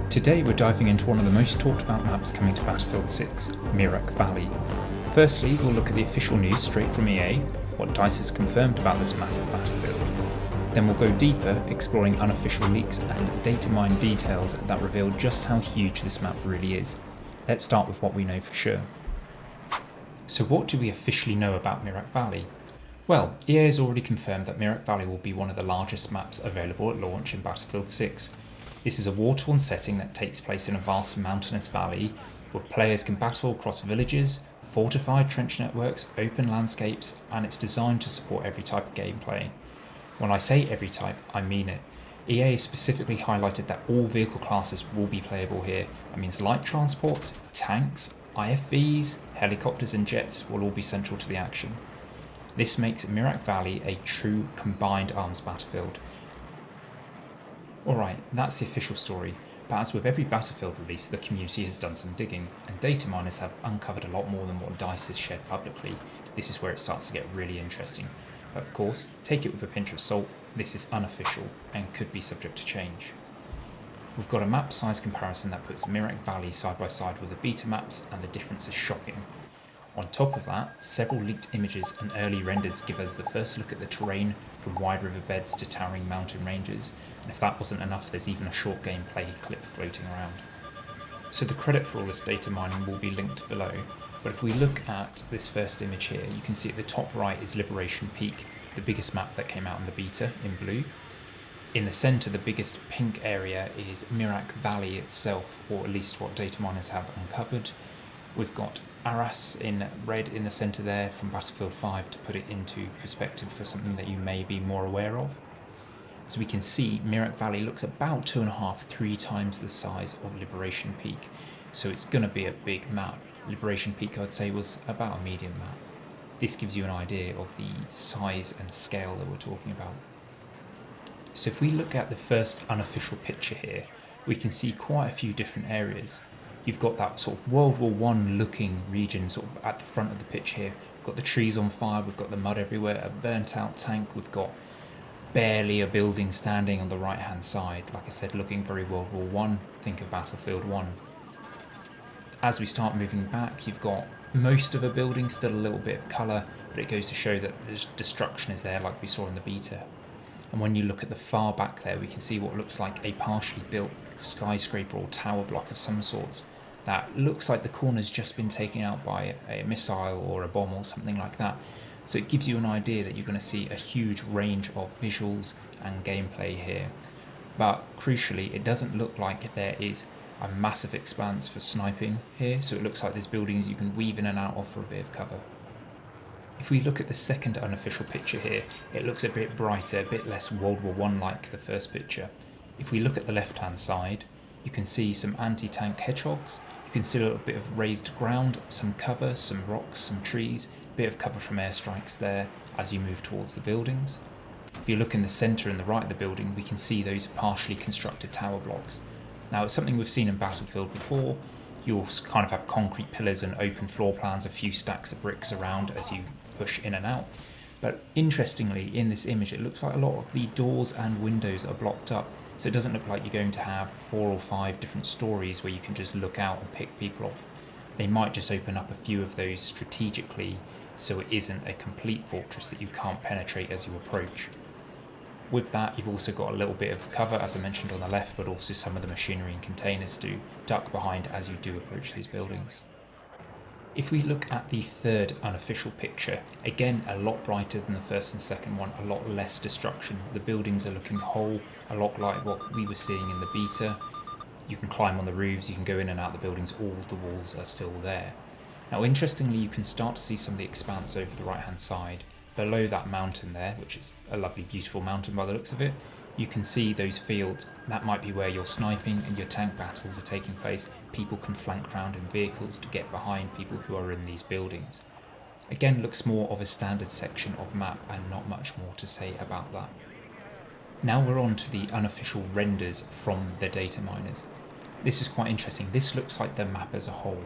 Today we're diving into one of the most talked about maps coming to Battlefield 6, Mirak Valley. Firstly, we'll look at the official news straight from EA, what DICE has confirmed about this massive battlefield. Then we'll go deeper, exploring unofficial leaks and Datamined details that reveal just how huge this map really is. Let's start with what we know for sure. So what do we officially know about Mirak Valley? Well, EA has already confirmed that Mirak Valley will be one of the largest maps available at launch in Battlefield 6. This is a war-torn setting that takes place in a vast mountainous valley where players can battle across villages, fortified trench networks, open landscapes, and it's designed to support every type of gameplay. When I say every type, I mean it. EA specifically highlighted that all vehicle classes will be playable here. That means light transports, tanks, IFVs, helicopters and jets will all be central to the action. This makes Mirak Valley a true combined arms battlefield. Alright, that's the official story, but as with every Battlefield release, the community has done some digging, and data miners have uncovered a lot more than what DICE has shared publicly. This is where it starts to get really interesting. But of course, take it with a pinch of salt, this is unofficial and could be subject to change. We've got a map size comparison that puts Mirak Valley side by side with the beta maps, and the difference is shocking. On top of that, several leaked images and early renders give us the first look at the terrain from wide riverbeds to towering mountain ranges, and if that wasn't enough, there's even a short gameplay clip floating around. So the credit for all this data mining will be linked below, but if we look at this first image here, you can see at the top right is Liberation Peak, the biggest map that came out in the beta in blue. In the centre, the biggest pink area is Mirak Valley itself, or at least what data miners have uncovered. We've got Arras in red in the centre there from Battlefield 5 to put it into perspective for something that you may be more aware of. As we can see, Mirak Valley looks about 2.5–3 times the size of Liberation Peak, so it's going to be a big map. Liberation Peak, I'd say, was about a medium map. This gives you an idea of the size and scale that we're talking about. So if we look at the first unofficial picture here, we can see quite a few different areas. You've got that sort of World War I looking region sort of at the front of the pitch here. We've got the trees on fire, we've got the mud everywhere, a burnt out tank, we've got barely a building standing on the right hand side. Like I said, looking very World War I, think of Battlefield 1. As we start moving back, you've got most of a building, still a little bit of colour, but it goes to show that the destruction is there like we saw in the beta. And when you look at the far back there, we can see what looks like a partially built skyscraper or tower block of some sorts that looks like the corner's just been taken out by a missile or a bomb or something like that. So it gives you an idea that you're going to see a huge range of visuals and gameplay here. But crucially, it doesn't look like there is a massive expanse for sniping here, so it looks like there's buildings you can weave in and out of for a bit of cover. If we look at the second unofficial picture here, it looks a bit brighter, a bit less World War I like the first picture. If we look at the left hand side, you can see some anti-tank hedgehogs, you can see a little bit of raised ground, some cover, some rocks, some trees, a bit of cover from airstrikes there as you move towards the buildings. If you look in the centre and the right of the building, we can see those partially constructed tower blocks. Now it's something we've seen in Battlefield before. You'll kind of have concrete pillars and open floor plans, a few stacks of bricks around as you push in and out. But interestingly, in this image, it looks like a lot of the doors and windows are blocked up. So it doesn't look like you're going to have 4 or 5 different stories where you can just look out and pick people off. They might just open up a few of those strategically, so it isn't a complete fortress that you can't penetrate as you approach. With that, you've also got a little bit of cover, as I mentioned on the left, but also some of the machinery and containers to duck behind as you do approach these buildings. If we look at the third unofficial picture, again a lot brighter than the first and second one, a lot less destruction. The buildings are looking whole, a lot like what we were seeing in the beta. You can climb on the roofs, you can go in and out the buildings, all the walls are still there. Now interestingly, you can start to see some of the expanse over the right hand side. Below that mountain there, which is a lovely beautiful mountain by the looks of it, you can see those fields. That might be where your sniping and your tank battles are taking place. People can flank round in vehicles to get behind people who are in these buildings. Again, looks more of a standard section of map and not much more to say about that. Now we're on to the unofficial renders from the data miners. This is quite interesting. This looks like the map as a whole.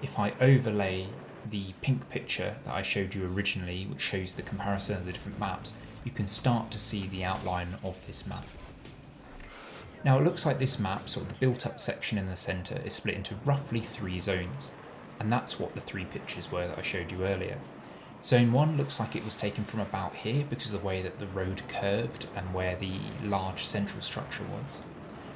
If I overlay the pink picture that I showed you originally, which shows the comparison of the different maps, you can start to see the outline of this map. Now it looks like this map, sort of the built up section in the centre, is split into roughly 3 zones, and that's what the 3 pictures were that I showed you earlier. Zone 1 looks like it was taken from about here because of the way that the road curved and where the large central structure was.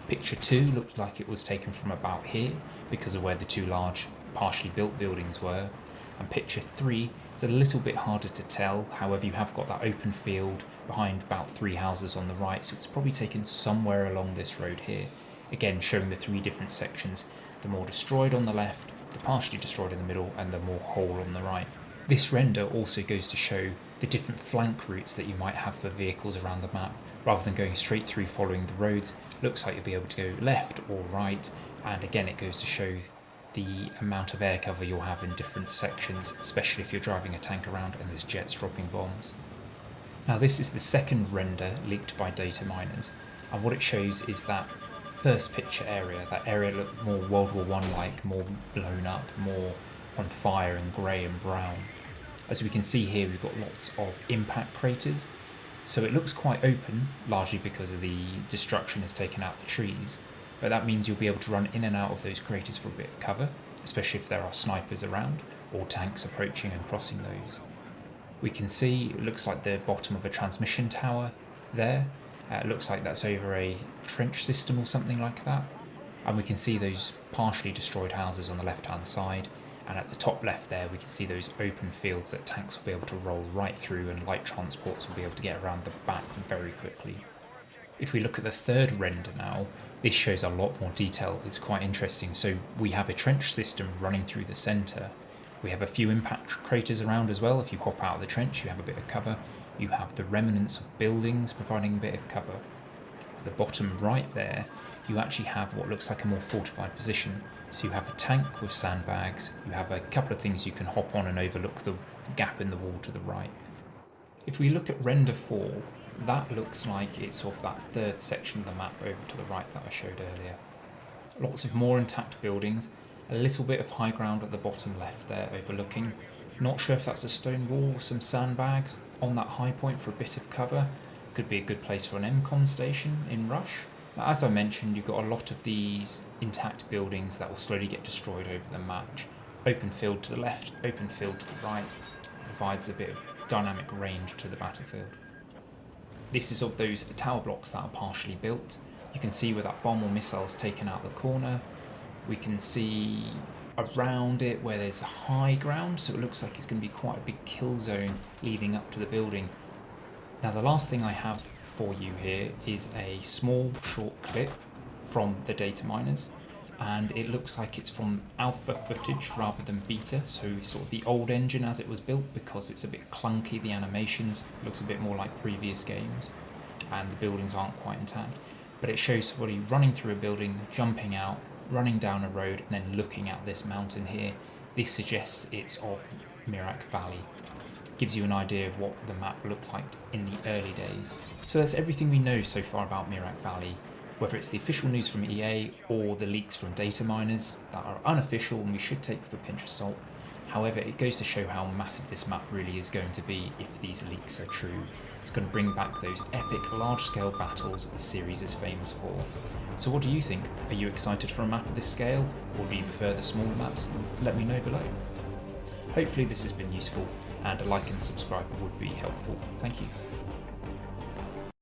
Picture 2 looked like it was taken from about here because of where the 2 large partially built buildings were. And picture 3 is a little bit harder to tell, however you have got that open field behind about 3 houses on the right, so it's probably taken somewhere along this road here. Again, showing the 3 different sections, the more destroyed on the left, the partially destroyed in the middle, and the more whole on the right. This render also goes to show the different flank routes that you might have for vehicles around the map. Rather than going straight through following the roads, looks like you'll be able to go left or right, and again it goes to show the amount of air cover you'll have in different sections, especially if you're driving a tank around and there's jets dropping bombs. Now this is the second render leaked by Dataminers, and what it shows is that first picture area. That area looked more World War I like, more blown up, more on fire and grey and brown. As we can see here, we've got lots of impact craters, so it looks quite open, largely because of the destruction has taken out the trees, but that means you'll be able to run in and out of those craters for a bit of cover, especially if there are snipers around or tanks approaching and crossing those. We can see it looks like the bottom of a transmission tower there. It looks like that's over a trench system or something like that, and we can see those partially destroyed houses on the left hand side. And at the top left there, we can see those open fields that tanks will be able to roll right through and light transports will be able to get around the back very quickly. If we look at the third render now, this shows a lot more detail. It's quite interesting. So we have a trench system running through the centre. We have a few impact craters around as well. If you hop out of the trench, you have a bit of cover. You have the remnants of buildings providing a bit of cover. At the bottom right there, you actually have what looks like a more fortified position. So you have a tank with sandbags, you have a couple of things you can hop on and overlook the gap in the wall to the right. If we look at render 4, that looks like it's of that third section of the map over to the right that I showed earlier. Lots of more intact buildings, a little bit of high ground at the bottom left there overlooking. Not sure if that's a stone wall or some sandbags on that high point for a bit of cover. Could be a good place for an MCOM station in Rush. Now, as I mentioned, you've got a lot of these intact buildings that will slowly get destroyed over the match. Open field to the left, open field to the right, provides a bit of dynamic range to the battlefield. This is of those tower blocks that are partially built. You can see where that bomb or missile's taken out the corner. We can see around it where there's high ground, so it looks like it's going to be quite a big kill zone leading up to the building. Now the last thing I have for you here is a small short clip from the Dataminers, and it looks like it's from alpha footage rather than beta, so sort of the old engine as it was built, because it's a bit clunky. The animations looks a bit more like previous games and the buildings aren't quite intact, but it shows somebody running through a building, jumping out, running down a road, and then looking at this mountain here. This suggests it's of Mirak Valley. Gives you an idea of what the map looked like in the early days. So that's everything we know so far about Mirak Valley, whether it's the official news from EA or the leaks from Dataminers that are unofficial and we should take with a pinch of salt. However, it goes to show how massive this map really is going to be if these leaks are true. It's going to bring back those epic large-scale battles the series is famous for. So what do you think? Are you excited for a map of this scale, or do you prefer the smaller maps? Let me know below. Hopefully this has been useful, and a like and subscribe would be helpful. Thank you.